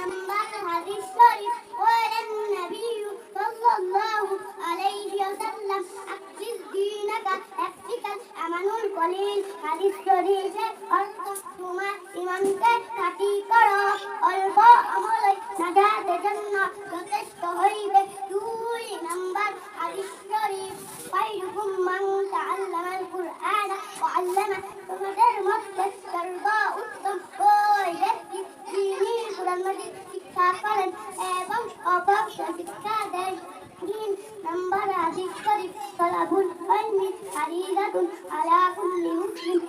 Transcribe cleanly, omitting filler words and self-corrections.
Number হাদিস শরীফ قال النبي صلى الله عليه وسلم أقصد دينك يكفيك الأمن القليل হাদিস শরীফের অর্থ তোমার ঈমানকে খাঁটি করো, অল্প আমলে নাজাতের জন্য যথেষ্ট হইবে। 2 নাম্বার হাদিস শরীফ খায়রুকুম মান তাআল্লামাল কুরআন ওয়া আল্লামা, তোমাদের মধ্যে সর্বোত্তম ওই ব্যক্তি যিনি কুরআন মাজিদ শিক্ষা করেন এবং অপরকে শিক্ষা দেন। 3 নাম্বার হাদিস শরীফ তলাবুল ইলমি ফারিদাতুন আলা কুল্লি মুসলিম,